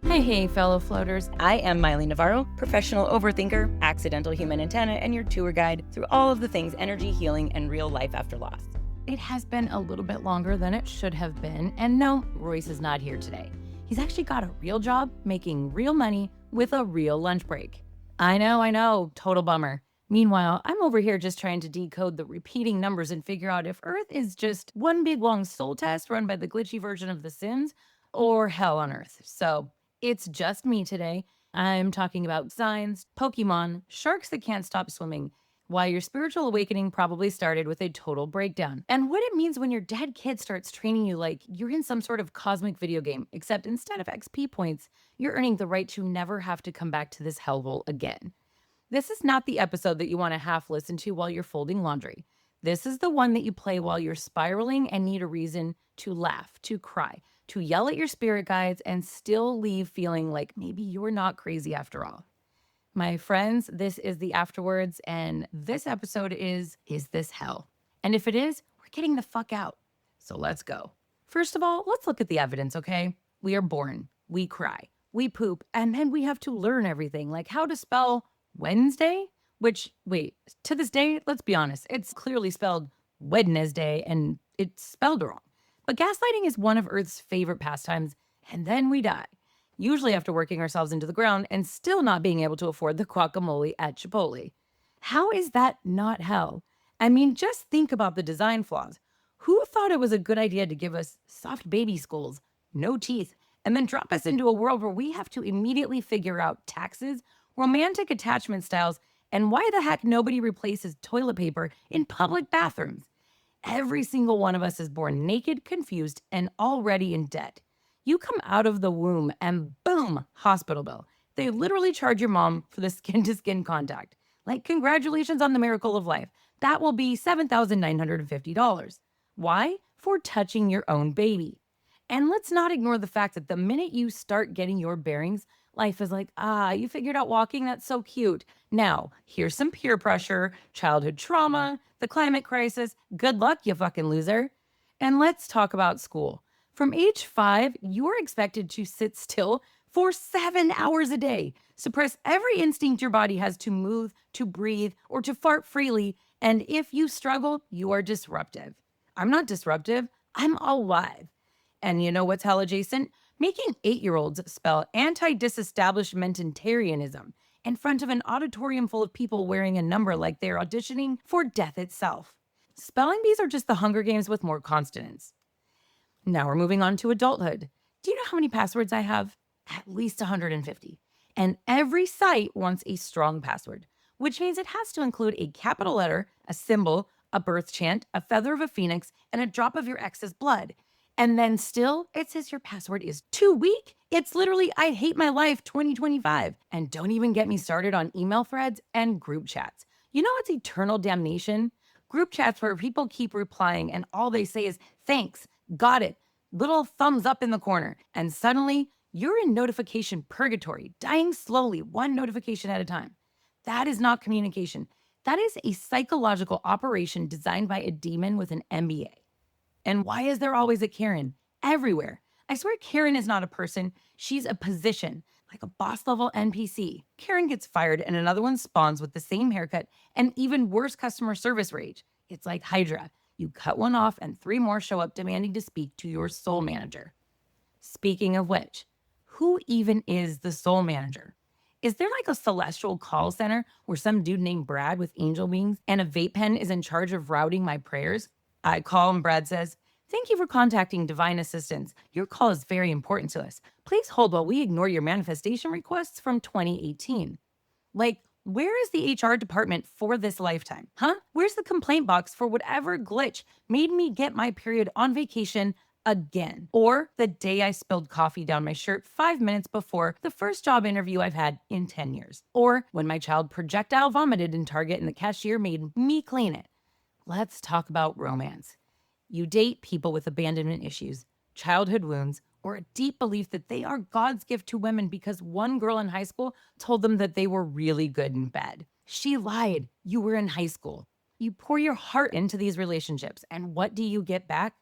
Hey, fellow floaters. I am Maile Navarro, professional overthinker, accidental human antenna, and your tour guide through all of the things energy, healing, and real life after loss. It has been a little bit longer than it should have been, and no, Royce is not here today. He's actually got a real job making real money with a real lunch break. I know, total bummer. Meanwhile, I'm over here just trying to decode the repeating numbers and figure out if Earth is just one big long soul test run by the glitchy version of The Sims or hell on Earth. So it's just me today. I'm talking about signs, Pokémon, sharks that can't stop swimming, why your spiritual awakening probably started with a total breakdown, and what it means when your dead kid starts training you like you're in some sort of cosmic video game, except instead of XP points, you're earning the right to never have to come back to this hellhole again. This is not the episode that you want to half listen to while you're folding laundry. This is the one that you play while you're spiraling and need a reason to laugh, to cry, to yell at your spirit guides, and still leave feeling like maybe you're not crazy after all. My friends, this is the afterwards, and this episode is this hell? And if it is, we're getting the fuck out. So let's go. First of all, let's look at the evidence, okay? We are born, we cry, we poop, and then we have to learn everything, like how to spell Wednesday? Which, wait, to this day, let's be honest, it's clearly spelled Wednesday, and it's spelled wrong. But gaslighting is one of Earth's favorite pastimes, and then we die. Usually after working ourselves into the ground and still not being able to afford the guacamole at Chipotle. How is that not hell? I mean, just think about the design flaws. Who thought it was a good idea to give us soft baby skulls, no teeth, and then drop us into a world where we have to immediately figure out taxes, romantic attachment styles, and why the heck nobody replaces toilet paper in public bathrooms? Every single one of us is born naked, confused, and already in debt. You come out of the womb and boom, hospital bill. They literally charge your mom for the skin-to-skin contact. Like, congratulations on the miracle of life. That will be $7,950. Why? For touching your own baby. And let's not ignore the fact that the minute you start getting your bearings, life is like, you figured out walking? That's so cute. Now, here's some peer pressure, childhood trauma, the climate crisis. Good luck, you fucking loser. And let's talk about school. From age 5, you're expected to sit still for 7 hours a day, suppress every instinct your body has to move, to breathe, or to fart freely. And if you struggle, you are disruptive. I'm not disruptive. I'm alive. And you know what's hell adjacent? Making 8-year-olds spell anti-disestablishmentarianism in front of an auditorium full of people wearing a number like they're auditioning for death itself. Spelling bees are just the Hunger Games with more consonants. Now we're moving on to adulthood. Do you know how many passwords I have? At least 150. And every site wants a strong password, which means it has to include a capital letter, a symbol, a birth chant, a feather of a phoenix, and a drop of your ex's blood. And then still, it says your password is too weak. It's literally, I hate my life 2025. And don't even get me started on email threads and group chats. You know what's eternal damnation? Group chats where people keep replying and all they say is, thanks, got it, little thumbs up in the corner. And suddenly, you're in notification purgatory, dying slowly, one notification at a time. That is not communication. That is a psychological operation designed by a demon with an MBA. And why is there always a Karen? Everywhere. I swear Karen is not a person. She's a position, like a boss level NPC. Karen gets fired and another one spawns with the same haircut and even worse customer service rage. It's like Hydra. You cut one off and 3 more show up demanding to speak to your soul manager. Speaking of which, who even is the soul manager? Is there like a celestial call center where some dude named Brad with angel wings and a vape pen is in charge of routing my prayers? I call and Brad says, thank you for contacting Divine Assistance. Your call is very important to us. Please hold while we ignore your manifestation requests from 2018. Like, where is the HR department for this lifetime? Huh? Where's the complaint box for whatever glitch made me get my period on vacation again? Or the day I spilled coffee down my shirt 5 minutes before the first job interview I've had in 10 years. Or when my child projectile vomited in Target and the cashier made me clean it. Let's talk about romance. You date people with abandonment issues, childhood wounds, or a deep belief that they are God's gift to women because one girl in high school told them that they were really good in bed. She lied. You were in high school. You pour your heart into these relationships, and what do you get back?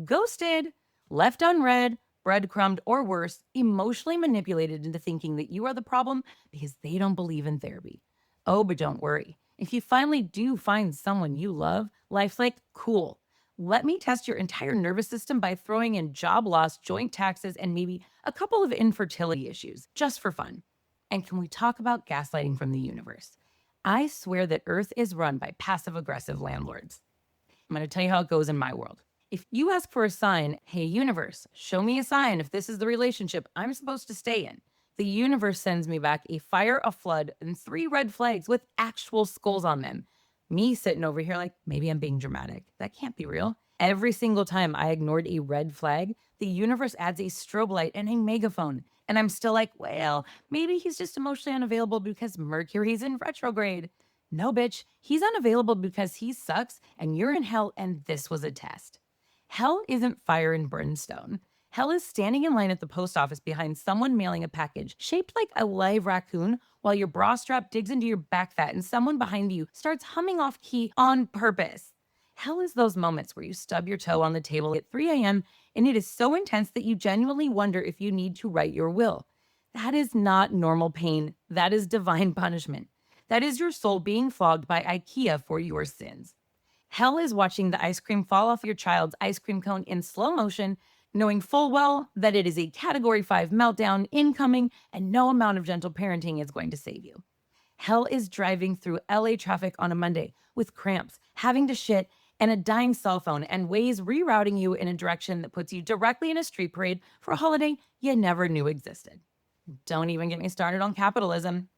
Ghosted, left unread, breadcrumbed, or worse, emotionally manipulated into thinking that you are the problem because they don't believe in therapy. Oh, but don't worry. If you finally do find someone you love, life's like, cool. Let me test your entire nervous system by throwing in job loss, joint taxes, and maybe a couple of infertility issues, just for fun. And can we talk about gaslighting from the universe? I swear that Earth is run by passive-aggressive landlords. I'm going to tell you how it goes in my world. If you ask for a sign, hey, universe, show me a sign if this is the relationship I'm supposed to stay in, the universe sends me back a fire, a flood, and 3 red flags with actual skulls on them. Me sitting over here like, maybe I'm being dramatic. That can't be real. Every single time I ignored a red flag, the universe adds a strobe light and a megaphone. And I'm still like, well, maybe he's just emotionally unavailable because Mercury's in retrograde. No, bitch, he's unavailable because he sucks and you're in hell and this was a test. Hell isn't fire and brimstone. Hell is standing in line at the post office behind someone mailing a package shaped like a live raccoon while your bra strap digs into your back fat and someone behind you starts humming off key on purpose. Hell is those moments where you stub your toe on the table at 3 a.m. and it is so intense that you genuinely wonder if you need to write your will. That is not normal pain. That is divine punishment. That is your soul being flogged by IKEA for your sins. Hell is watching the ice cream fall off your child's ice cream cone in slow motion, knowing full well that it is a Category 5 meltdown incoming and no amount of gentle parenting is going to save you. Hell is driving through LA traffic on a Monday with cramps, having to shit, and a dying cell phone, and Waze rerouting you in a direction that puts you directly in a street parade for a holiday you never knew existed. Don't even get me started on capitalism.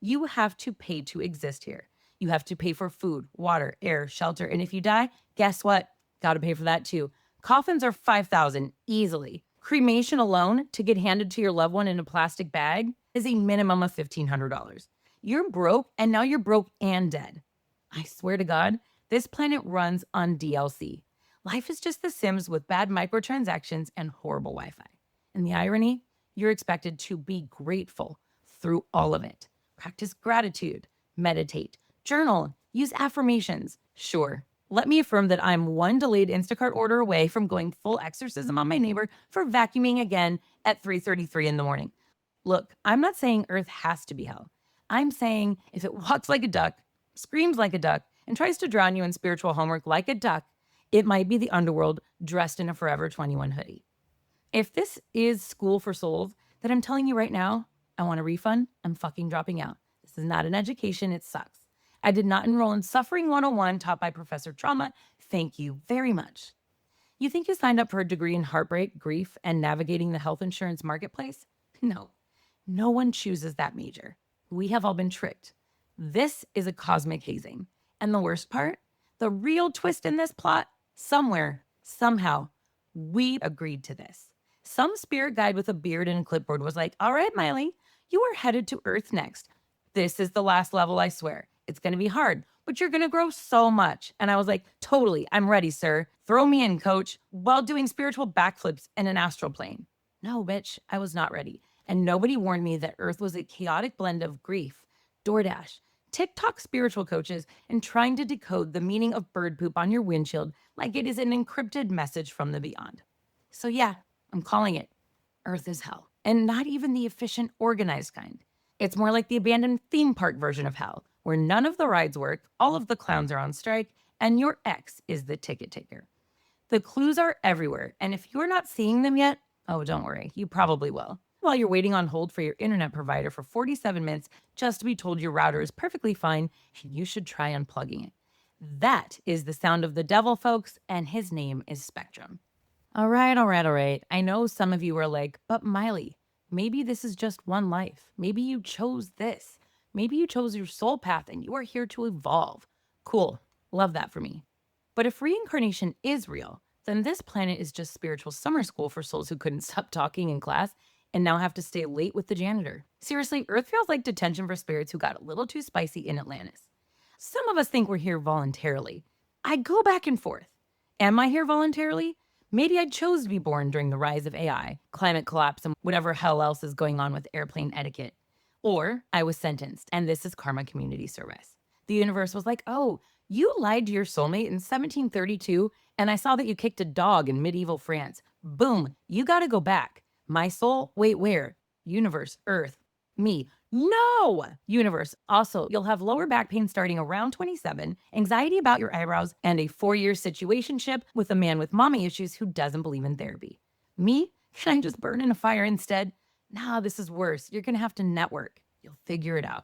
You have to pay to exist here. You have to pay for food, water, air, shelter, and if you die, guess what? Got to pay for that too. Coffins are $5,000 easily. Cremation alone to get handed to your loved one in a plastic bag is a minimum of $1,500. You're broke, and now you're broke and dead. I swear to God, this planet runs on DLC. Life is just The Sims with bad microtransactions and horrible Wi-Fi. And the irony, you're expected to be grateful through all of it. Practice gratitude, meditate, journal, use affirmations. Sure, let me affirm that I'm one delayed Instacart order away from going full exorcism on my neighbor for vacuuming again at 3:33 in the morning. Look, I'm not saying Earth has to be hell. I'm saying if it walks like a duck, screams like a duck, and tries to drown you in spiritual homework like a duck, it might be the underworld dressed in a Forever 21 hoodie. If this is school for souls, then I'm telling you right now, I want a refund. I'm fucking dropping out. This is not an education. It sucks. I did not enroll in Suffering 101 taught by Professor Trauma. Thank you very much. You think you signed up for a degree in heartbreak, grief, and navigating the health insurance marketplace? No. No one chooses that major. We have all been tricked. This is a cosmic hazing. And the worst part, the real twist in this plot, somewhere, somehow, we agreed to this. Some spirit guide with a beard and a clipboard was like, all right, Maile, you are headed to Earth next. This is the last level, I swear. It's going to be hard, but you're going to grow so much. And I was like, totally, I'm ready, sir. Throw me in, coach, while doing spiritual backflips in an astral plane. No, bitch, I was not ready. And nobody warned me that Earth was a chaotic blend of grief, DoorDash, TikTok spiritual coaches, and trying to decode the meaning of bird poop on your windshield like it is an encrypted message from the beyond. So yeah, I'm calling it Earth is hell. And not even the efficient, organized kind. It's more like the abandoned theme park version of hell, where none of the rides work, all of the clowns are on strike, and your ex is the ticket taker. The clues are everywhere, and if you're not seeing them yet, oh, don't worry, you probably will. While you're waiting on hold for your internet provider for 47 minutes just to be told your router is perfectly fine and you should try unplugging it. That is the sound of the devil, folks, and his name is Spectrum. All right. I know some of you are like, but Maile, maybe this is just one life. Maybe you chose this. Maybe you chose your soul path and you are here to evolve. Cool. Love that for me. But if reincarnation is real, then this planet is just spiritual summer school for souls who couldn't stop talking in class and now have to stay late with the janitor. Seriously, Earth feels like detention for spirits who got a little too spicy in Atlantis. Some of us think we're here voluntarily. I go back and forth. Am I here voluntarily? Maybe I chose to be born during the rise of AI, climate collapse, and whatever hell else is going on with airplane etiquette. Or I was sentenced, and this is karma community service. The universe was like, oh, You lied to your soulmate in 1732, and I saw that you kicked a dog in medieval France. Boom, you gotta go back. My soul? Wait, where? Universe, Earth, me. No! Universe. Also, you'll have lower back pain starting around 27, anxiety about your eyebrows, and a 4-year situationship with a man with mommy issues who doesn't believe in therapy. Me? Can I just burn in a fire instead? Nah, this is worse. You're gonna have to network. You'll figure it out.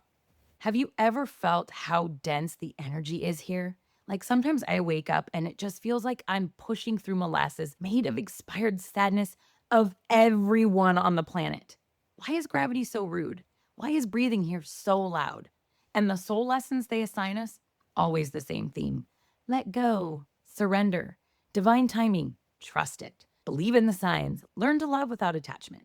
Have you ever felt how dense the energy is here? Like sometimes I wake up and it just feels like I'm pushing through molasses made of expired sadness of everyone on the planet. Why is gravity so rude? Why is breathing here so loud? And the soul lessons they assign us? Always the same theme. Let go, surrender, divine timing, trust it, believe in the signs, learn to love without attachment.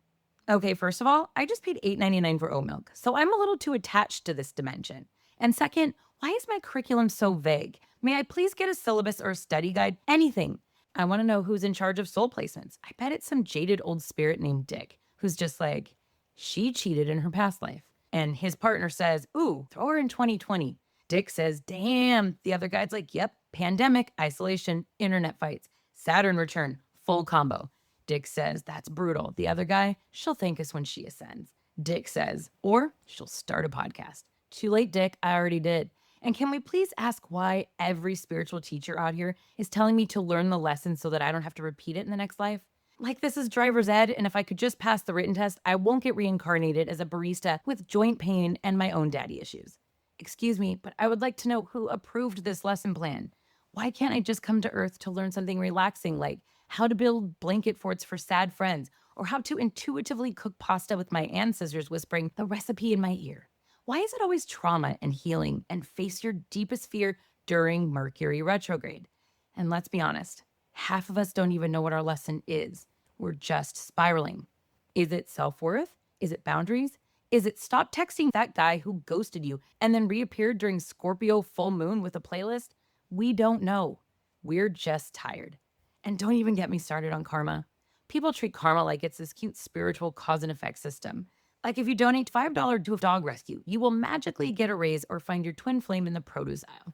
Okay, first of all, I just paid $8.99 for oat milk, so I'm a little too attached to this dimension. And second, why is my curriculum so vague? May I please get a syllabus or a study guide? Anything. I want to know who's in charge of soul placements. I bet it's some jaded old spirit named Dick, who's just like, she cheated in her past life. And his partner says, ooh, throw her in 2020. Dick says, damn. The other guy's like, yep, pandemic, isolation, internet fights, Saturn return, full combo. Dick says, that's brutal. The other guy, she'll thank us when she ascends. Dick says, or she'll start a podcast. Too late, Dick, I already did. And can we please ask why every spiritual teacher out here is telling me to learn the lesson so that I don't have to repeat it in the next life? Like this is driver's ed, and if I could just pass the written test, I won't get reincarnated as a barista with joint pain and my own daddy issues. Excuse me, but I would like to know who approved this lesson plan. Why can't I just come to Earth to learn something relaxing like how to build blanket forts for sad friends, or how to intuitively cook pasta with my ancestors whispering the recipe in my ear? Why is it always trauma and healing and face your deepest fear during Mercury retrograde? And let's be honest, half of us don't even know what our lesson is. We're just spiraling. Is it self-worth? Is it boundaries? Is it stop texting that guy who ghosted you and then reappeared during Scorpio full moon with a playlist? We don't know. We're just tired. And don't even get me started on karma. People treat karma like it's this cute spiritual cause and effect system. Like if you donate $5 to a dog rescue, you will magically get a raise or find your twin flame in the produce aisle.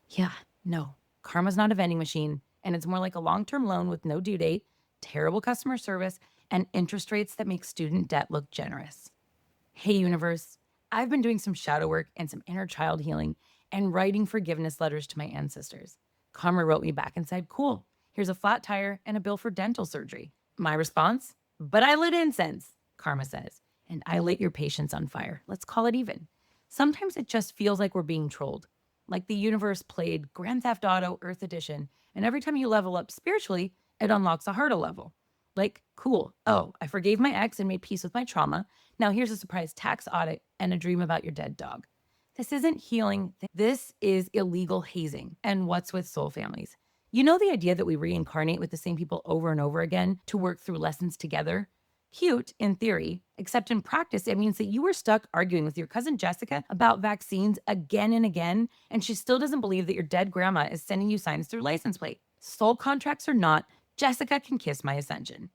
Yeah, no, karma's not a vending machine, and it's more like a long-term loan with no due date, terrible customer service, and interest rates that make student debt look generous. Hey, universe, I've been doing some shadow work and some inner child healing and writing forgiveness letters to my ancestors. Karma wrote me back and said, cool, here's a flat tire and a bill for dental surgery. My response, but I lit incense, Karma says, and I lit your patience on fire. Let's call it even. Sometimes it just feels like we're being trolled. Like the universe played Grand Theft Auto Earth Edition, and every time you level up spiritually, it unlocks a harder level. Like, cool. Oh, I forgave my ex and made peace with my trauma. Now here's a surprise tax audit and a dream about your dead dog. This isn't healing. This is illegal hazing. And what's with soul families? You know the idea that we reincarnate with the same people over and over again to work through lessons together? Cute in theory, except in practice, it means that you were stuck arguing with your cousin Jessica about vaccines again and again, and she still doesn't believe that your dead grandma is sending you signs through license plate. Soul contracts or not, Jessica can kiss my ascension.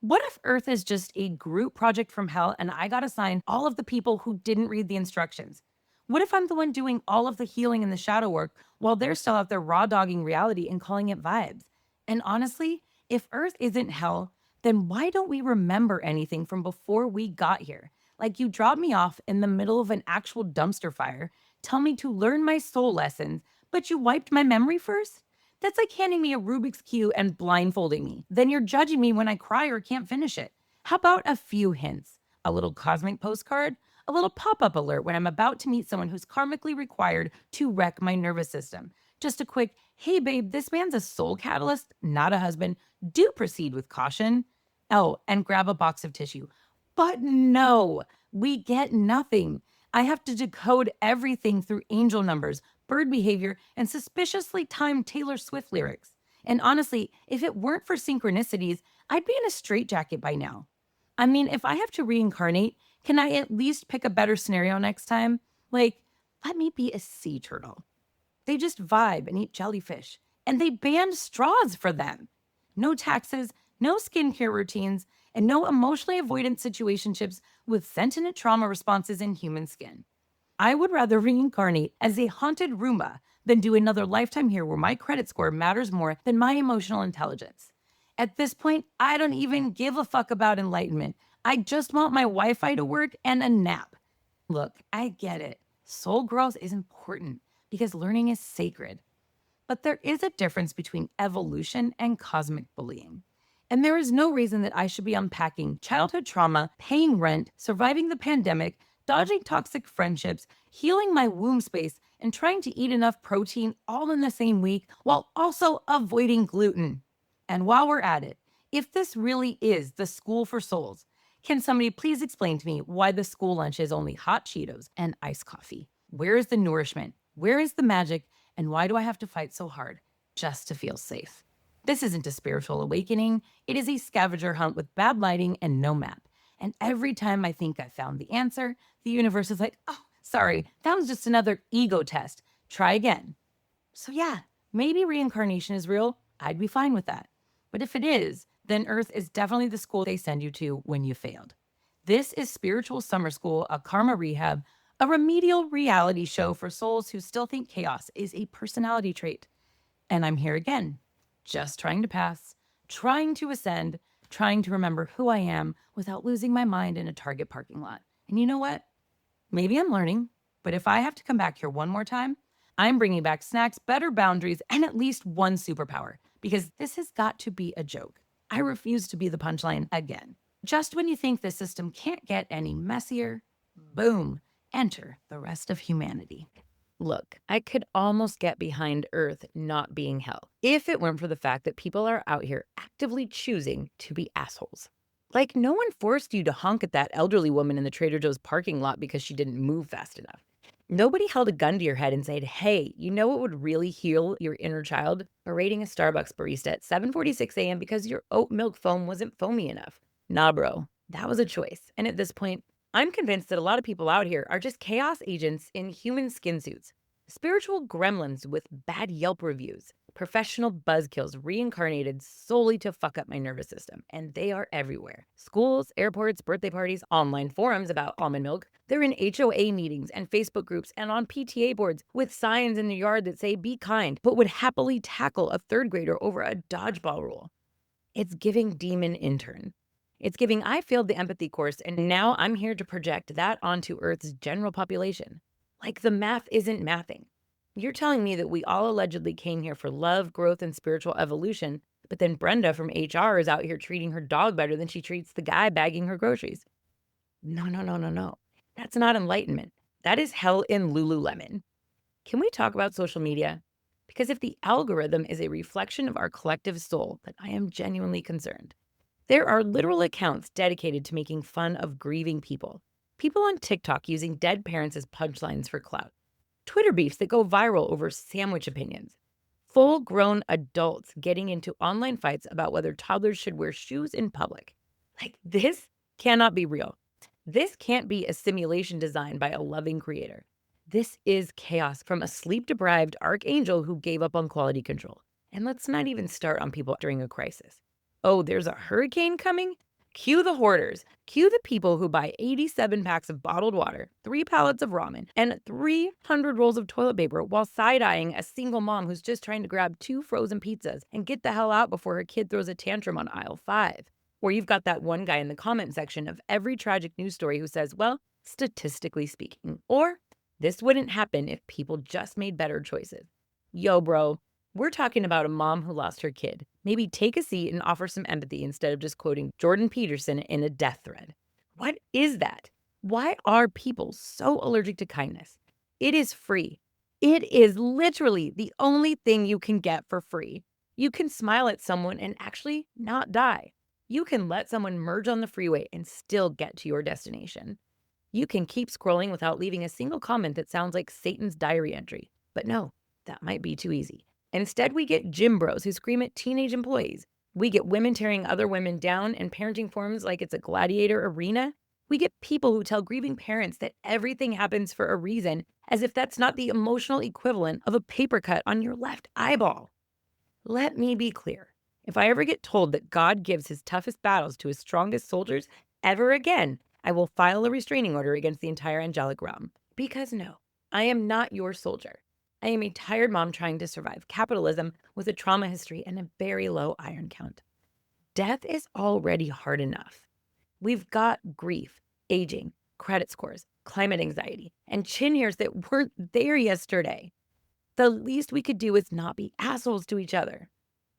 What if Earth is just a group project from hell and I got assigned all of the people who didn't read the instructions? What if I'm the one doing all of the healing and the shadow work while they're still out there raw dogging reality and calling it vibes? And honestly, if Earth isn't hell, then why don't we remember anything from before we got here? Like you dropped me off in the middle of an actual dumpster fire, tell me to learn my soul lessons, but you wiped my memory first? That's like handing me a Rubik's Cube and blindfolding me. Then you're judging me when I cry or can't finish it. How about a few hints? A little cosmic postcard? A little pop-up alert when I'm about to meet someone who's karmically required to wreck my nervous system. Just a quick, hey babe, this man's a soul catalyst, not a husband. Do proceed with caution. Oh, and grab a box of tissue. But no, we get nothing. I have to decode everything through angel numbers, bird behavior, and suspiciously timed Taylor Swift lyrics. And honestly, if it weren't for synchronicities, I'd be in a straitjacket by now. I mean, if I have to reincarnate, can I at least pick a better scenario next time? Like, let me be a sea turtle. They just vibe and eat jellyfish, and they banned straws for them. No taxes, no skincare routines, and no emotionally avoidant situationships with sentient trauma responses in human skin. I would rather reincarnate as a haunted Roomba than do another lifetime here where my credit score matters more than my emotional intelligence. At this point, I don't even give a fuck about enlightenment. I just want my Wi-Fi to work and a nap. Look, I get it. Soul growth is important because learning is sacred. But there is a difference between evolution and cosmic bullying. And there is no reason that I should be unpacking childhood trauma, paying rent, surviving the pandemic, dodging toxic friendships, healing my womb space, and trying to eat enough protein all in the same week while also avoiding gluten. And while we're at it, if this really is the school for souls, can somebody please explain to me why the school lunch is only hot Cheetos and iced coffee? Where is the nourishment? Where is the magic? And why do I have to fight so hard just to feel safe? This isn't a spiritual awakening. It is a scavenger hunt with bad lighting and no map. And every time I think I found the answer, the universe is like, oh, sorry, that was just another ego test. Try again. So yeah, maybe reincarnation is real. I'd be fine with that. But if it is, then Earth is definitely the school they send you to when you failed. This is Spiritual Summer School, a karma rehab, a remedial reality show for souls who still think chaos is a personality trait. And I'm here again, just trying to pass, trying to ascend, trying to remember who I am without losing my mind in a Target parking lot. And you know what? Maybe I'm learning, but if I have to come back here one more time, I'm bringing back snacks, better boundaries, and at least one superpower, because this has got to be a joke. I refuse to be the punchline again. Just when you think the system can't get any messier, boom, enter the rest of humanity. Look, I could almost get behind Earth not being hell if it weren't for the fact that people are out here actively choosing to be assholes. Like, no one forced you to honk at that elderly woman in the Trader Joe's parking lot because she didn't move fast enough. Nobody held a gun to your head and said, hey, you know what would really heal your inner child? Berating a Starbucks barista at 7:46 a.m. because your oat milk foam wasn't foamy enough. Nah, bro, that was a choice. And at this point, I'm convinced that a lot of people out here are just chaos agents in human skin suits. Spiritual gremlins with bad Yelp reviews. Professional buzzkills reincarnated solely to fuck up my nervous system. And they are everywhere. Schools, airports, birthday parties, online forums about almond milk. They're in HOA meetings and Facebook groups and on PTA boards with signs in the yard that say be kind, but would happily tackle a third grader over a dodgeball rule. It's giving demon intern. It's giving I failed the empathy course and now I'm here to project that onto Earth's general population. Like the math isn't mathing. You're telling me that we all allegedly came here for love, growth, and spiritual evolution, but then Brenda from HR is out here treating her dog better than she treats the guy bagging her groceries. No. That's not enlightenment. That is hell in Lululemon. Can we talk about social media? Because if the algorithm is a reflection of our collective soul, then I am genuinely concerned. There are literal accounts dedicated to making fun of grieving people. People on TikTok using dead parents as punchlines for clout. Twitter beefs that go viral over sandwich opinions. Full-grown adults getting into online fights about whether toddlers should wear shoes in public. Like, this cannot be real. This can't be a simulation designed by a loving creator. This is chaos from a sleep-deprived archangel who gave up on quality control. And let's not even start on people during a crisis. Oh, there's a hurricane coming? Cue the hoarders. Cue the people who buy 87 packs of bottled water, 3 pallets of ramen, and 300 rolls of toilet paper while side-eyeing a single mom who's just trying to grab 2 frozen pizzas and get the hell out before her kid throws a tantrum on aisle 5. Or you've got that one guy in the comment section of every tragic news story who says, well, statistically speaking, or this wouldn't happen if people just made better choices. Yo, bro, we're talking about a mom who lost her kid. Maybe take a seat and offer some empathy instead of just quoting Jordan Peterson in a death thread. What is that? Why are people so allergic to kindness? It is free. It is literally the only thing you can get for free. You can smile at someone and actually not die. You can let someone merge on the freeway and still get to your destination. You can keep scrolling without leaving a single comment that sounds like Satan's diary entry. But no, that might be too easy. Instead, we get gym bros who scream at teenage employees. We get women tearing other women down and parenting forums like it's a gladiator arena. We get people who tell grieving parents that everything happens for a reason, as if that's not the emotional equivalent of a paper cut on your left eyeball. Let me be clear. If I ever get told that God gives his toughest battles to his strongest soldiers ever again, I will file a restraining order against the entire angelic realm. Because no, I am not your soldier. I am a tired mom trying to survive capitalism with a trauma history and a very low iron count. Death is already hard enough. We've got grief, aging, credit scores, climate anxiety, and chin hairs that weren't there yesterday. The least we could do is not be assholes to each other.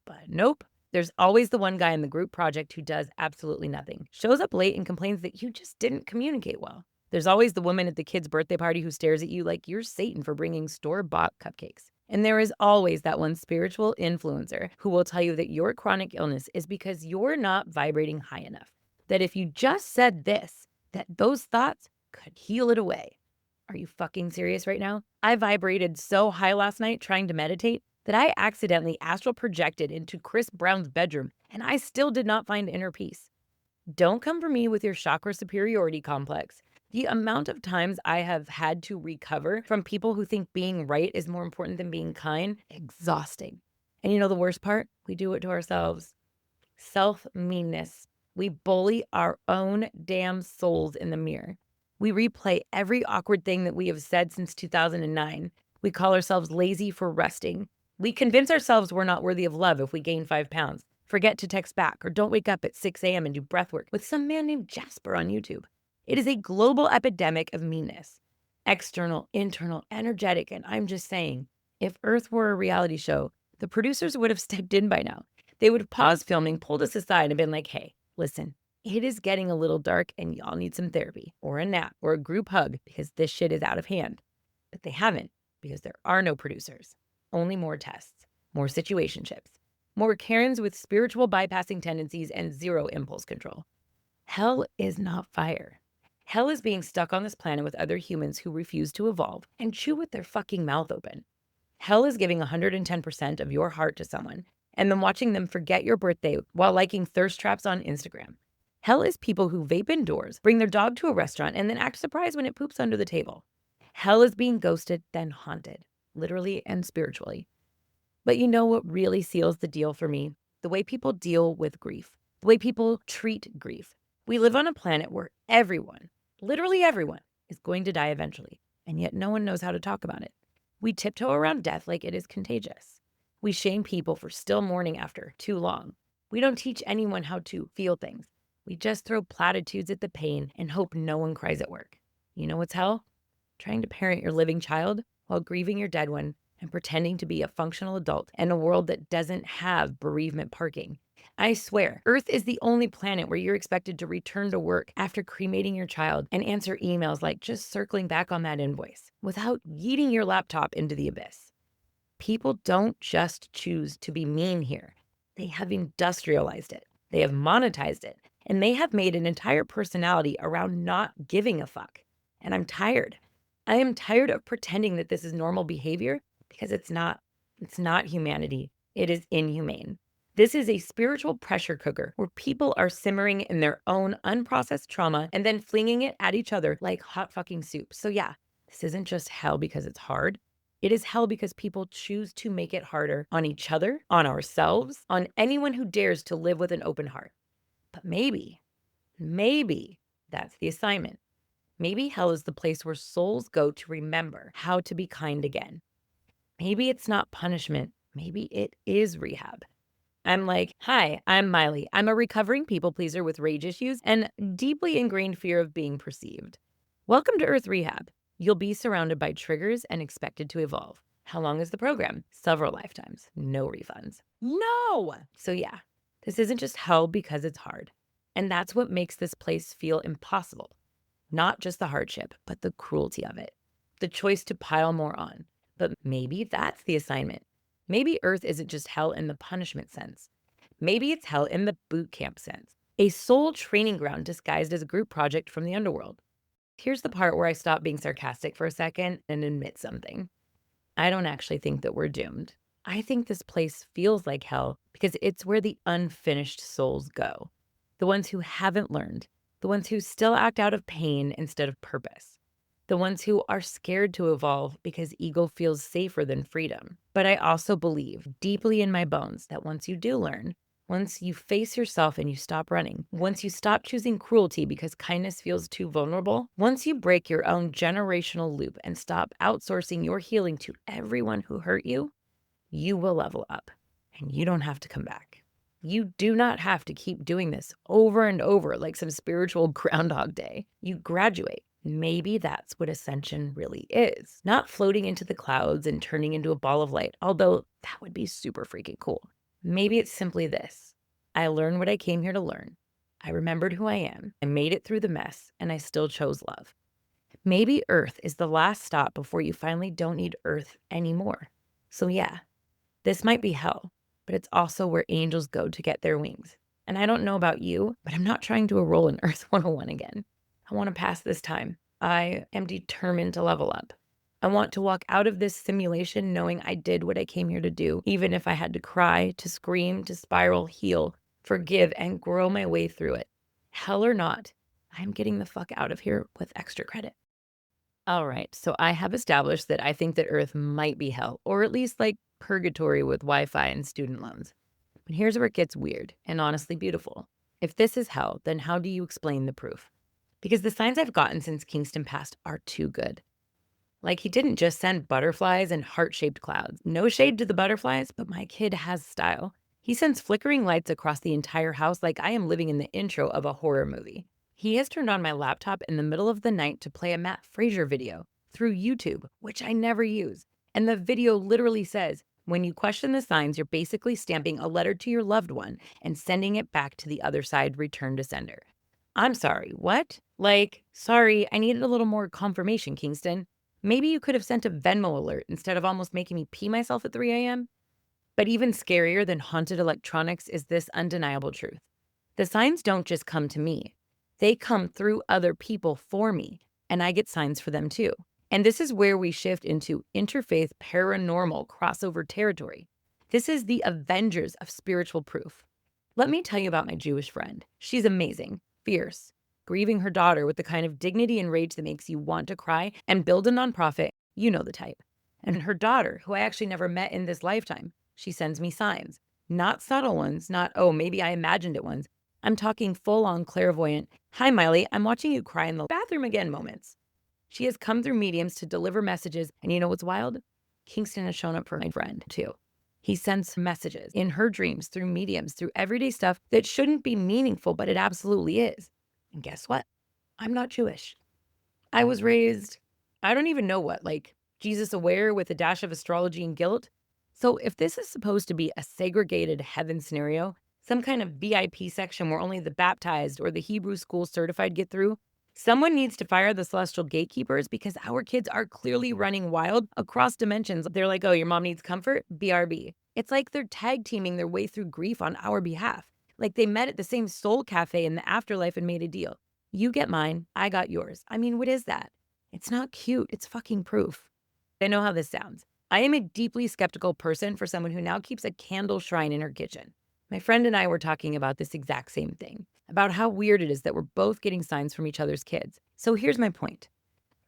But nope. There's always the one guy in the group project who does absolutely nothing, shows up late and complains that you just didn't communicate well. There's always the woman at the kid's birthday party who stares at you like you're Satan for bringing store-bought cupcakes. And there is always that one spiritual influencer who will tell you that your chronic illness is because you're not vibrating high enough. That if you just said this, that those thoughts could heal it away. Are you fucking serious right now? I vibrated so high last night trying to meditate that I accidentally astral projected into Chris Brown's bedroom, and I still did not find inner peace. Don't come for me with your chakra superiority complex. The amount of times I have had to recover from people who think being right is more important than being kind, exhausting. And you know the worst part? We do it to ourselves. Self-meanness. We bully our own damn souls in the mirror. We replay every awkward thing that we have said since 2009. We call ourselves lazy for resting. We convince ourselves we're not worthy of love if we gain 5 pounds, forget to text back, or don't wake up at 6 a.m. and do breathwork with some man named Jasper on YouTube. It is a global epidemic of meanness. External, internal, energetic, and I'm just saying, if Earth were a reality show, the producers would have stepped in by now. They would have paused filming, pulled us aside, and been like, hey, listen, it is getting a little dark and y'all need some therapy, or a nap, or a group hug, because this shit is out of hand. But they haven't, because there are no producers. Only more tests, more situationships, more Karens with spiritual bypassing tendencies and zero impulse control. Hell is not fire. Hell is being stuck on this planet with other humans who refuse to evolve and chew with their fucking mouth open. Hell is giving 110% of your heart to someone and then watching them forget your birthday while liking thirst traps on Instagram. Hell is people who vape indoors, bring their dog to a restaurant, and then act surprised when it poops under the table. Hell is being ghosted, then haunted. Literally and spiritually. But you know what really seals the deal for me? The way people deal with grief, the way people treat grief. We live on a planet where everyone, literally everyone, is going to die eventually, and yet no one knows how to talk about it. We tiptoe around death like it is contagious. We shame people for still mourning after too long. We don't teach anyone how to feel things. We just throw platitudes at the pain and hope no one cries at work. You know what's hell? Trying to parent your living child while grieving your dead one and pretending to be a functional adult in a world that doesn't have bereavement parking. I swear, Earth is the only planet where you're expected to return to work after cremating your child and answer emails like just circling back on that invoice without yeeting your laptop into the abyss. People don't just choose to be mean here. They have industrialized it. They have monetized it. And they have made an entire personality around not giving a fuck. And I'm tired. I am tired of pretending that this is normal behavior because it's not. It's not humanity. It is inhumane. This is a spiritual pressure cooker where people are simmering in their own unprocessed trauma and then flinging it at each other like hot fucking soup. So yeah, this isn't just hell because it's hard. It is hell because people choose to make it harder on each other, on ourselves, on anyone who dares to live with an open heart. But maybe that's the assignment. Maybe hell is the place where souls go to remember how to be kind again. Maybe it's not punishment. Maybe it is rehab. I'm like, hi, I'm Maile. I'm a recovering people pleaser with rage issues and deeply ingrained fear of being perceived. Welcome to Earth Rehab. You'll be surrounded by triggers and expected to evolve. How long is the program? Several lifetimes. No refunds. No! So yeah, this isn't just hell because it's hard. And that's what makes this place feel impossible. Not just the hardship, but the cruelty of it. The choice to pile more on. But maybe that's the assignment. Maybe Earth isn't just hell in the punishment sense. Maybe it's hell in the boot camp sense. A soul training ground disguised as a group project from the underworld. Here's the part where I stop being sarcastic for a second and admit something. I don't actually think that we're doomed. I think this place feels like hell because it's where the unfinished souls go. The ones who haven't learned. The ones who still act out of pain instead of purpose. The ones who are scared to evolve because ego feels safer than freedom. But I also believe deeply in my bones that once you do learn, Once you face yourself and you stop running, once you stop choosing cruelty because kindness feels too vulnerable, once you break your own generational loop and stop outsourcing your healing to everyone who hurt you, you will level up and you don't have to come back. You do not have to keep doing this over and over like some spiritual Groundhog Day. You graduate. Maybe that's what ascension really is. Not floating into the clouds and turning into a ball of light, although that would be super freaking cool. Maybe it's simply this. I learned what I came here to learn. I remembered who I am. I made it through the mess, and I still chose love. Maybe Earth is the last stop before you finally don't need Earth anymore. So yeah, this might be hell, but it's also where angels go to get their wings. And I don't know about you, but I'm not trying to enroll in Earth 101 again. I want to pass this time. I am determined to level up. I want to walk out of this simulation knowing I did what I came here to do, even if I had to cry, to scream, to spiral, heal, forgive, and grow my way through it. Hell or not, I'm getting the fuck out of here with extra credit. All right, so I have established that I think that Earth might be hell, or at least like purgatory with Wi-Fi and student loans. But here's where it gets weird and honestly beautiful. If this is hell, then how do you explain the proof? Because the signs I've gotten since Kingston passed are too good. Like, he didn't just send butterflies and heart-shaped clouds. No shade to the butterflies, but my kid has style. He sends flickering lights across the entire house like I am living in the intro of a horror movie. He has turned on my laptop in the middle of the night to play a Matt Fraser video through YouTube, which I never use. And the video literally says, when you question the signs, you're basically stamping a letter to your loved one and sending it back to the other side, return to sender. I'm sorry, what? Like, sorry, I needed a little more confirmation, Kingston. Maybe you could have sent a Venmo alert instead of almost making me pee myself at 3 a.m. But even scarier than haunted electronics is this undeniable truth. The signs don't just come to me. They come through other people for me, and I get signs for them too. And this is where we shift into interfaith paranormal crossover territory. This is the Avengers of spiritual proof. Let me tell you about my Jewish friend. She's amazing, fierce, grieving her daughter with the kind of dignity and rage that makes you want to cry and build a nonprofit. You know the type. And her daughter, who I actually never met in this lifetime, she sends me signs. Not subtle ones, not, oh, maybe I imagined it ones. I'm talking full-on clairvoyant, hi, Miley, I'm watching you cry in the bathroom again moments. She has come through mediums to deliver messages, and you know what's wild? Kingston has shown up for my friend, too. He sends messages in her dreams through mediums, through everyday stuff that shouldn't be meaningful, but it absolutely is. And guess what? I'm not Jewish. I was raised, I don't even know what, like Jesus aware with a dash of astrology and guilt. So if this is supposed to be a segregated heaven scenario, some kind of VIP section where only the baptized or the Hebrew school certified get through, someone needs to fire the celestial gatekeepers because our kids are clearly running wild across dimensions. They're like, oh, your mom needs comfort? BRB. It's like they're tag teaming their way through grief on our behalf. Like they met at the same soul cafe in the afterlife and made a deal. You get mine, I got yours. I mean, what is that? It's not cute, it's fucking proof. I know how this sounds. I am a deeply skeptical person for someone who now keeps a candle shrine in her kitchen. My friend and I were talking about this exact same thing, about how weird it is that we're both getting signs from each other's kids. So here's my point.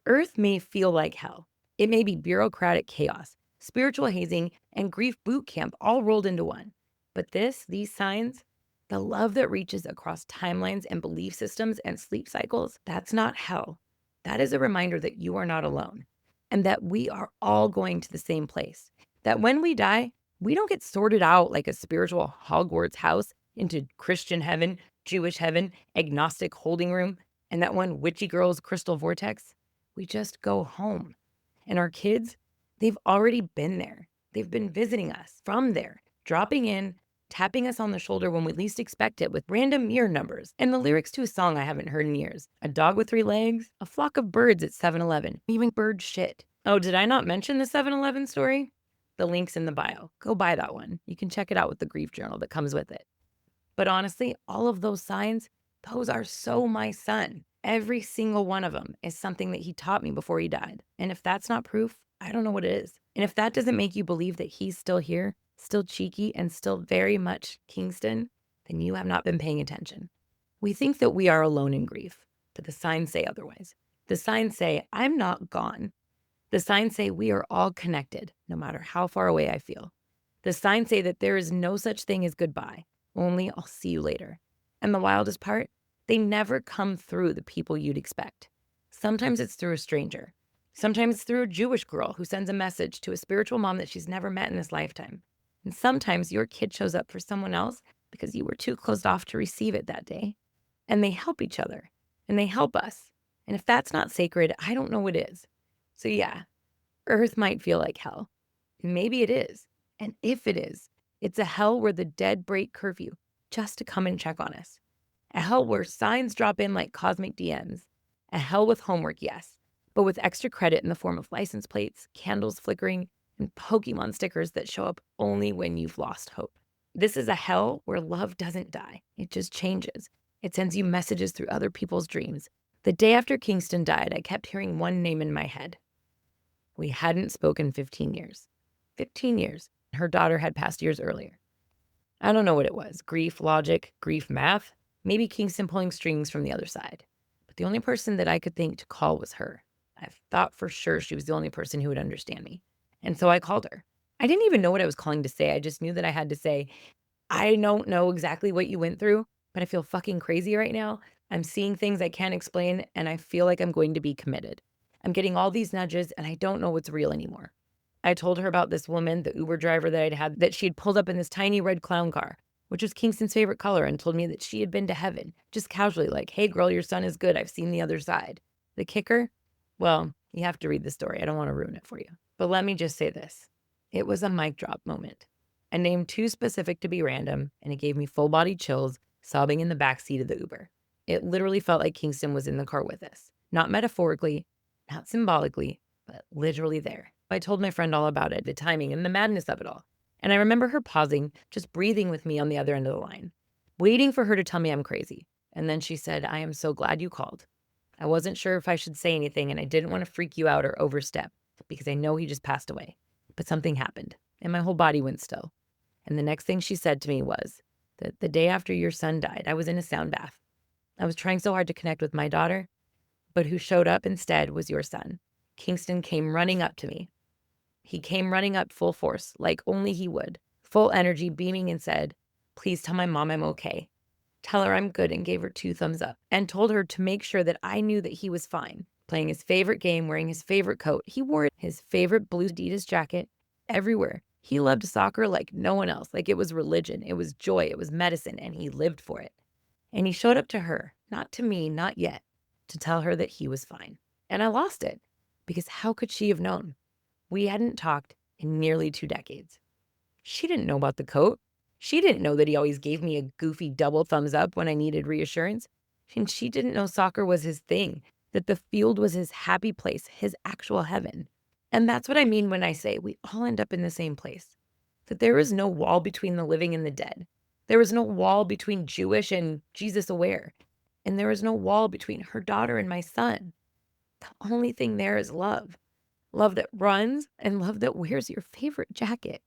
Earth may feel like hell. It may be bureaucratic chaos, spiritual hazing, and grief boot camp all rolled into one. But these signs, the love that reaches across timelines and belief systems and sleep cycles, that's not hell. That is a reminder that you are not alone and that we are all going to the same place. That when we die, we don't get sorted out like a spiritual Hogwarts house into Christian heaven, Jewish heaven, agnostic holding room, and that one witchy girl's crystal vortex. We just go home. And our kids, they've already been there. They've been visiting us from there, dropping in, tapping us on the shoulder when we least expect it with random mirror numbers and the lyrics to a song I haven't heard in years. A dog with 3 legs, a flock of birds at 7-Eleven, even bird shit. Oh, did I not mention the 7-Eleven story? The link's in the bio. Go buy that one. You can check it out with the grief journal that comes with it. But honestly, all of those signs, those are so my son. Every single one of them is something that he taught me before he died. And if that's not proof, I don't know what it is. And if that doesn't make you believe that he's still here, still cheeky, and still very much Kingston, then you have not been paying attention. We think that we are alone in grief, but the signs say otherwise. The signs say, I'm not gone. The signs say we are all connected, no matter how far away I feel. The signs say that there is no such thing as goodbye. only I'll see you later. And the wildest part, they never come through the people you'd expect. Sometimes it's through a stranger. Sometimes it's through a Jewish girl who sends a message to a spiritual mom that she's never met in this lifetime. And sometimes your kid shows up for someone else because you were too closed off to receive it that day. And they help each other and they help us. And if that's not sacred, I don't know what is. So yeah, Earth might feel like hell. Maybe it is. And if it is, it's a hell where the dead break curfew just to come and check on us. A hell where signs drop in like cosmic DMs. A hell with homework, yes, but with extra credit in the form of license plates, candles flickering, and Pokémon stickers that show up only when you've lost hope. This is a hell where love doesn't die. It just changes. It sends you messages through other people's dreams. The day after Kingston died, I kept hearing one name in my head. We hadn't spoken 15 years. 15 years. Her daughter had passed years earlier. I don't know what it was. Grief, logic, grief, math. Maybe Kingston pulling strings from the other side. But the only person that I could think to call was her. I thought for sure she was the only person who would understand me. And so I called her. I didn't even know what I was calling to say. I just knew that I had to say, I don't know exactly what you went through, but I feel fucking crazy right now. I'm seeing things I can't explain, and I feel like I'm going to be committed. I'm getting all these nudges, and I don't know what's real anymore. I told her about this woman, the Uber driver that I'd had, that she'd pulled up in this tiny red clown car, which was Kingston's favorite color, and told me that she had been to heaven, just casually, like, hey girl, your son is good. I've seen the other side. The kicker? Well, you have to read the story. I don't want to ruin it for you. But let me just say this. It was a mic drop moment. A name too specific to be random, and it gave me full body chills, sobbing in the backseat of the Uber. It literally felt like Kingston was in the car with us. Not metaphorically, not symbolically, but literally there. I told my friend all about it, the timing and the madness of it all. And I remember her pausing, just breathing with me on the other end of the line, waiting for her to tell me I'm crazy. And then she said, I am so glad you called. I wasn't sure if I should say anything, and I didn't want to freak you out or overstep because I know he just passed away. But something happened, and my whole body went still. And the next thing she said to me was that the day after your son died, I was in a sound bath. I was trying so hard to connect with my daughter, but who showed up instead was your son. Kingston came running up to me. He came running up full force, like only he would, full energy, beaming, and said, please tell my mom I'm okay. Tell her I'm good, and gave her 2 thumbs up and told her to make sure that I knew that he was fine, playing his favorite game, wearing his favorite coat. He wore his favorite blue Adidas jacket everywhere. He loved soccer like no one else, like it was religion, it was joy, it was medicine, and he lived for it. And he showed up to her, not to me, not yet, to tell her that he was fine. And I lost it, because how could she have known? We hadn't talked in nearly 2 decades. She didn't know about the coat. She didn't know that he always gave me a goofy double thumbs up when I needed reassurance. And she didn't know soccer was his thing, that the field was his happy place, his actual heaven. And that's what I mean when I say we all end up in the same place, that there is no wall between the living and the dead. There is no wall between Jewish and Jesus aware. And there is no wall between her daughter and my son. The only thing there is love. Love that runs and love that wears your favorite jacket.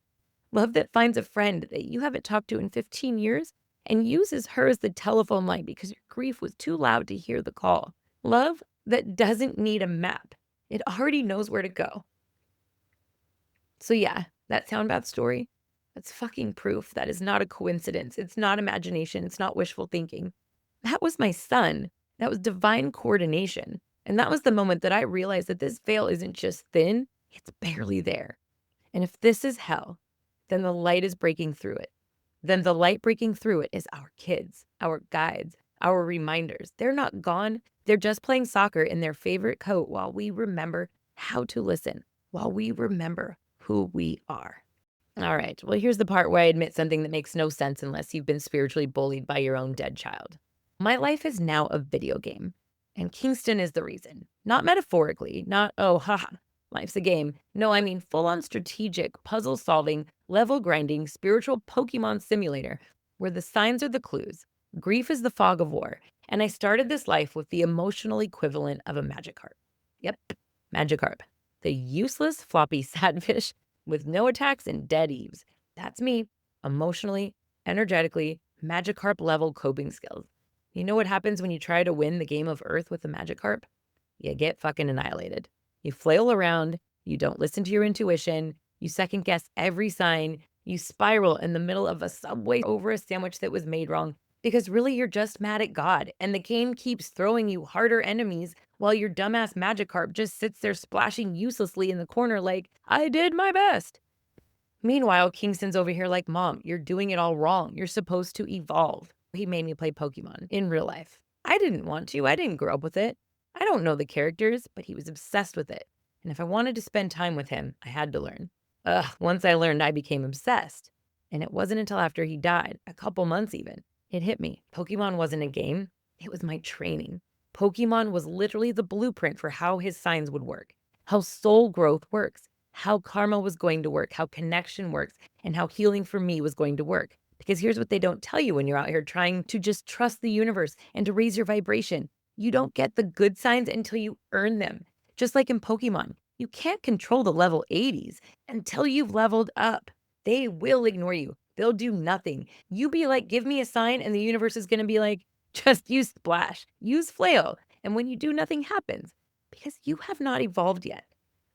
Love that finds a friend that you haven't talked to in 15 years and uses her as the telephone line because your grief was too loud to hear the call. Love that doesn't need a map. It already knows where to go. So yeah, that sound bath story, that's fucking proof that is not a coincidence. It's not imagination. It's not wishful thinking. That was my son. That was divine coordination. And that was the moment that I realized that this veil isn't just thin, it's barely there. And if this is hell, then the light is breaking through it. Then the light breaking through it is our kids, our guides, our reminders. They're not gone. They're just playing soccer in their favorite coat while we remember how to listen, while we remember who we are. All right, well, here's the part where I admit something that makes no sense unless you've been spiritually bullied by your own dead child. My life is now a video game, and Kingston is the reason. Not metaphorically, not, oh, haha, life's a game. No, I mean full-on strategic, puzzle-solving, level-grinding, spiritual Pokémon simulator where the signs are the clues, grief is the fog of war, and I started this life with the emotional equivalent of a Magikarp. Yep, Magikarp. The useless, floppy sadfish with no attacks and dead eaves. That's me, emotionally, energetically, Magikarp-level coping skills. You know what happens when you try to win the game of Earth with a Magikarp? You get fucking annihilated. You flail around, you don't listen to your intuition, you second guess every sign, You spiral in the middle of a subway over a sandwich that was made wrong because really you're just mad at God, and the game keeps throwing you harder enemies while your dumbass Magikarp just sits there splashing uselessly in the corner like, I did my best. Meanwhile, Kingston's over here like, Mom, you're doing it all wrong. You're supposed to evolve. He made me play Pokemon in real life. I didn't want to. I didn't grow up with it. I don't know the characters, but he was obsessed with it. And if I wanted to spend time with him, I had to learn. Once I learned, I became obsessed. And it wasn't until after he died, a couple months even, it hit me. Pokemon wasn't a game. It was my training. Pokemon was literally the blueprint for how his signs would work, how soul growth works, how karma was going to work, how connection works, and how healing for me was going to work. Because here's what they don't tell you when you're out here trying to just trust the universe and to raise your vibration. You don't get the good signs until you earn them. Just like in Pokemon, you can't control the level 80s until you've leveled up. They will ignore you. They'll do nothing. You be like, give me a sign, and the universe is going to be like, just use Splash, use Flail. And when you do, nothing happens because you have not evolved yet.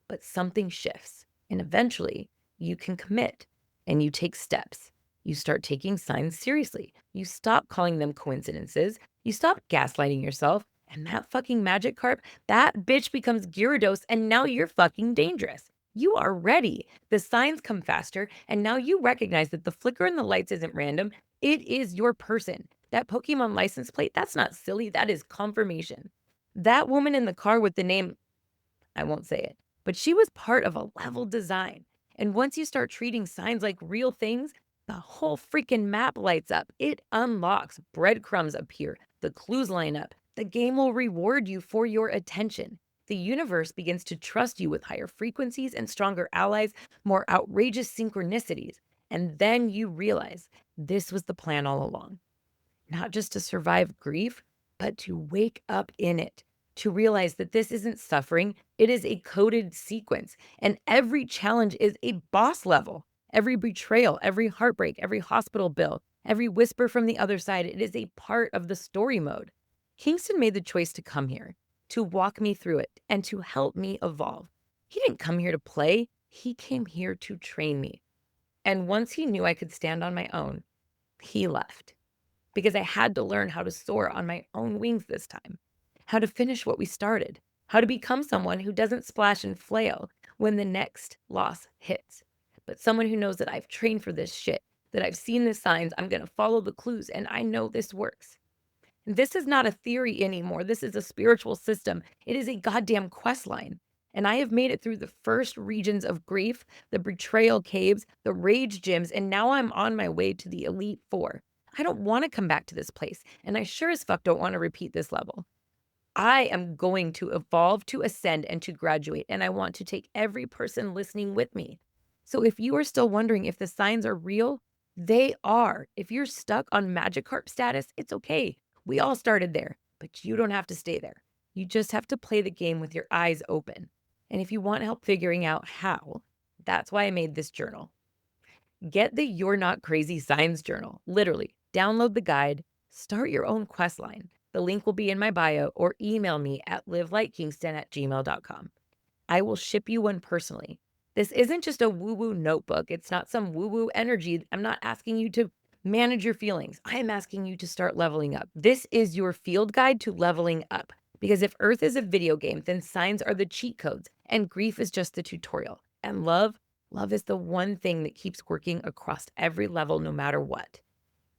But something shifts, and eventually you can commit and you take steps. You start taking signs seriously. You stop calling them coincidences. You stop gaslighting yourself. And that fucking Magikarp, that bitch becomes Gyarados, and now you're fucking dangerous. You are ready. The signs come faster, and now you recognize that the flicker in the lights isn't random. It is your person. That Pokemon license plate, that's not silly. That is confirmation. That woman in the car with the name, I won't say it, but she was part of a level design. And once you start treating signs like real things, the whole freaking map lights up. It unlocks. Breadcrumbs appear. The clues line up. The game will reward you for your attention. The universe begins to trust you with higher frequencies and stronger allies, more outrageous synchronicities. And then you realize this was the plan all along. Not just to survive grief, but to wake up in it. To realize that this isn't suffering, it is a coded sequence. And every challenge is a boss level. Every betrayal, every heartbreak, every hospital bill, every whisper from the other side, it is a part of the story mode. Kingston made the choice to come here, to walk me through it, and to help me evolve. He didn't come here to play. He came here to train me. And once he knew I could stand on my own, he left. Because I had to learn how to soar on my own wings this time. How to finish what we started. How to become someone who doesn't splash and flail when the next loss hits. But someone who knows that I've trained for this shit, that I've seen the signs, I'm going to follow the clues, and I know this works. This is not a theory anymore. This is a spiritual system. It is a goddamn quest line. And I have made it through the first regions of grief, the betrayal caves, the rage gyms, and now I'm on my way to the Elite Four. I don't want to come back to this place, and I sure as fuck don't want to repeat this level. I am going to evolve, to ascend, and to graduate, and I want to take every person listening with me. So if you are still wondering if the signs are real, they are. If you're stuck on Magikarp status, it's okay. We all started there, but you don't have to stay there. You just have to play the game with your eyes open. And if you want help figuring out how, that's why I made this journal. Get the You're Not Crazy Signs journal. Literally, download the guide, start your own quest line. The link will be in my bio, or email me at livelikekingston@gmail.com. I will ship you one personally. This isn't just a woo-woo notebook. It's not some woo-woo energy. I'm not asking you to manage your feelings. I am asking you to start leveling up. This is your field guide to leveling up. Because if Earth is a video game, then signs are the cheat codes, and grief is just the tutorial. And love is the one thing that keeps working across every level, no matter what.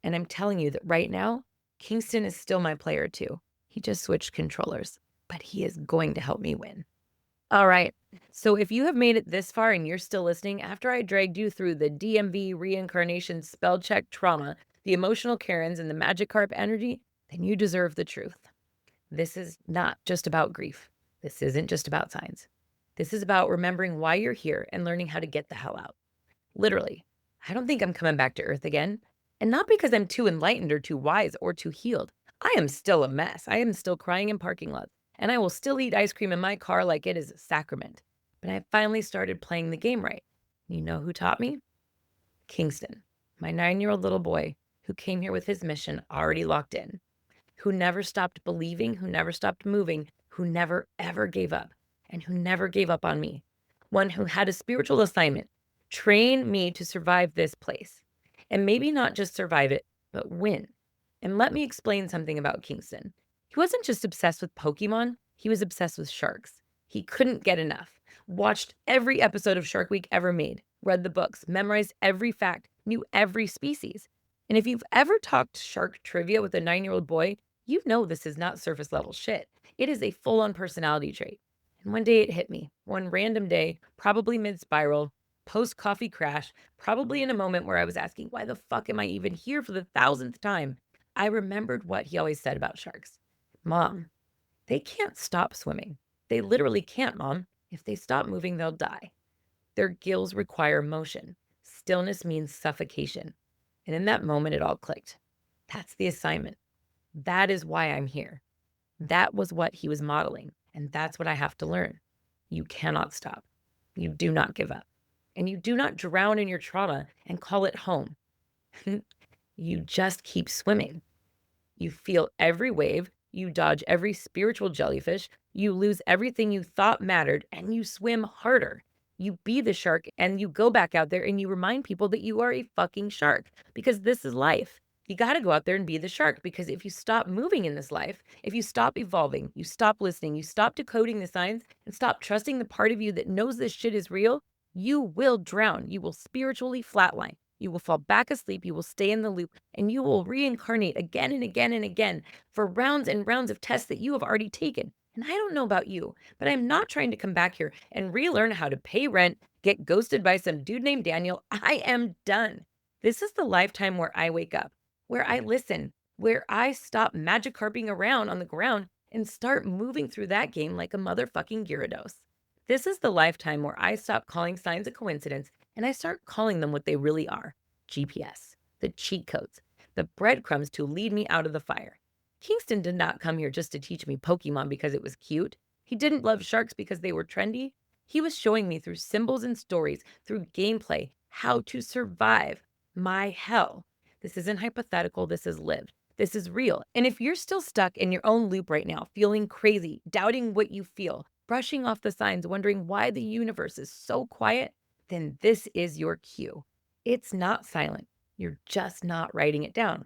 And I'm telling you that right now, Kingston is still my player too. He just switched controllers, but he is going to help me win. All right, so if you have made it this far and you're still listening after I dragged you through the DMV reincarnation spell check trauma, the emotional Karens, and the Magikarp energy, then you deserve the truth. This is not just about grief. This isn't just about signs. This is about remembering why you're here and learning how to get the hell out. Literally, I don't think I'm coming back to Earth again. And not because I'm too enlightened or too wise or too healed. I am still a mess. I am still crying in parking lots. And I will still eat ice cream in my car like it is a sacrament. But I finally started playing the game right. You know who taught me? Kingston, my 9-year-old little boy who came here with his mission already locked in, who never stopped believing, who never stopped moving, who never ever gave up, and who never gave up on me. One who had a spiritual assignment Train me to survive this place. And maybe not just survive it, but win. And let me explain something about Kingston. He wasn't just obsessed with Pokémon, he was obsessed with sharks. He couldn't get enough. Watched every episode of Shark Week ever made, read the books, memorized every fact, knew every species. And if you've ever talked shark trivia with a 9-year-old boy, you know this is not surface level shit. It is a full on personality trait. And one day it hit me. One random day, probably mid spiral, post coffee crash, probably in a moment where I was asking, why the fuck am I even here for the 1000th time? I remembered what he always said about sharks. Mom, they can't stop swimming. They literally can't, Mom. If they stop moving, they'll die. Their gills require motion. Stillness means suffocation. And in that moment, it all clicked. That's the assignment. That is why I'm here. That was what he was modeling. And that's what I have to learn. You cannot stop. You do not give up. And you do not drown in your trauma and call it home. You just keep swimming. You feel every wave. You dodge every spiritual jellyfish. You lose everything you thought mattered, and you swim harder. You be the shark, and you go back out there and you remind people that you are a fucking shark, because this is life. You got to go out there and be the shark, because if you stop moving in this life, if you stop evolving, you stop listening, you stop decoding the signs, and stop trusting the part of you that knows this shit is real, you will drown. You will spiritually flatline. You will fall back asleep. You will stay in the loop, and you will reincarnate again and again and again for rounds and rounds of tests that you have already taken. And I don't know about you, but I'm not trying to come back here and relearn how to pay rent, get ghosted by some dude named Daniel. I am done. This is the lifetime where I wake up, where I listen, where I stop Magikarping around on the ground and start moving through that game like a motherfucking Gyarados. This is the lifetime where I stop calling signs a coincidence and I start calling them what they really are: GPS, the cheat codes, the breadcrumbs to lead me out of the fire. Kingston did not come here just to teach me Pokemon because it was cute. He didn't love sharks because they were trendy. He was showing me through symbols and stories, through gameplay, how to survive my hell. This isn't hypothetical, this is lived. This is real. And if you're still stuck in your own loop right now, feeling crazy, doubting what you feel, brushing off the signs, wondering why the universe is so quiet, then this is your cue. It's not silent. You're just not writing it down.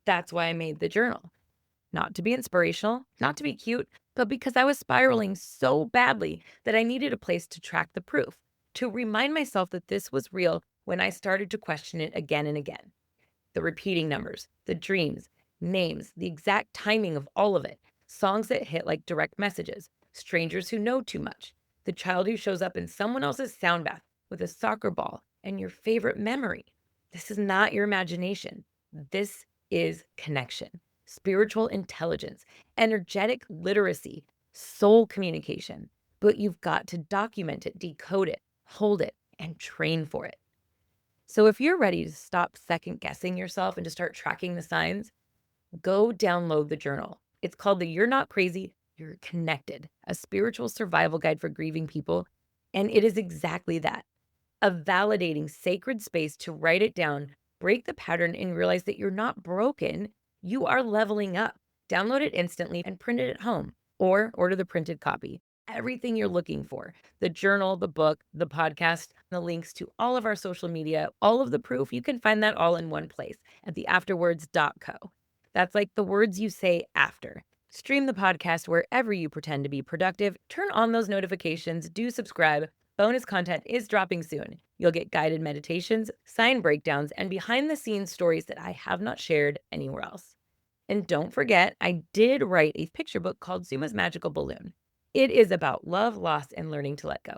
That's why I made the journal. Not to be inspirational, not to be cute, but because I was spiraling so badly that I needed a place to track the proof, to remind myself that this was real when I started to question it again and again. The repeating numbers, the dreams, names, the exact timing of all of it, songs that hit like direct messages, strangers who know too much, the child who shows up in someone else's sound bath with a soccer ball and your favorite memory. This is not your imagination. This is connection, spiritual intelligence, energetic literacy, soul communication. But you've got to document it, decode it, hold it, and train for it. So if you're ready to stop second guessing yourself and to start tracking the signs, go download the journal. It's called the You're Not Crazy, You're Connected, a spiritual survival guide for grieving people. And it is exactly that, a validating sacred space to write it down, break the pattern, and realize that you're not broken. You are leveling up. Download it instantly and print it at home, or order the printed copy. Everything you're looking for: the journal, the book, the podcast, the links to all of our social media, all of the proof. You can find that all in one place at theafterwords.co. That's like the words you say after. Stream the podcast wherever you pretend to be productive. Turn on those notifications. Do subscribe. Bonus content is dropping soon. You'll get guided meditations, sign breakdowns, and behind-the-scenes stories that I have not shared anywhere else. And don't forget, I did write a picture book called Suma's Magical Balloon. It is about love, loss, and learning to let go.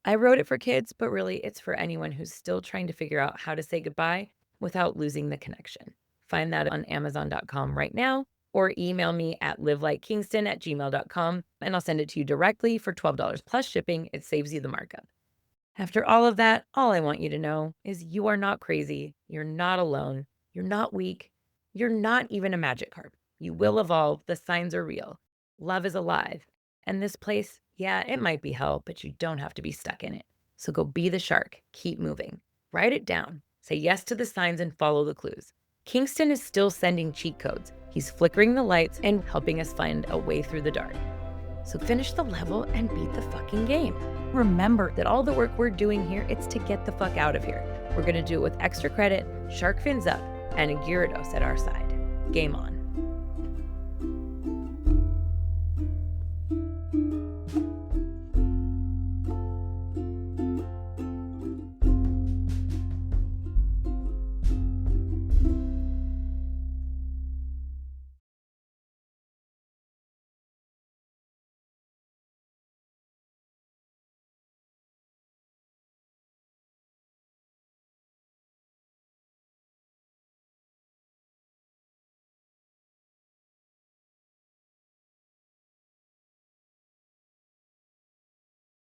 I wrote it for kids, but really it's for anyone who's still trying to figure out how to say goodbye without losing the connection. Find that on Amazon.com right now, or email me at livelikekingston@gmail.com, and I'll send it to you directly for $12 plus shipping. It saves you the markup. After all of that, all I want you to know is you are not crazy. You're not alone. You're not weak. You're not even a Magikarp. You will evolve. The signs are real. Love is alive. And this place, yeah, it might be hell, but you don't have to be stuck in it. So go be the shark. Keep moving. Write it down. Say yes to the signs and follow the clues. Kingston is still sending cheat codes. He's flickering the lights and helping us find a way through the dark. So finish the level and beat the fucking game. Remember that all the work we're doing here, it's to get the fuck out of here. We're gonna do it with extra credit, shark fins up, and a Gyarados at our side. Game on.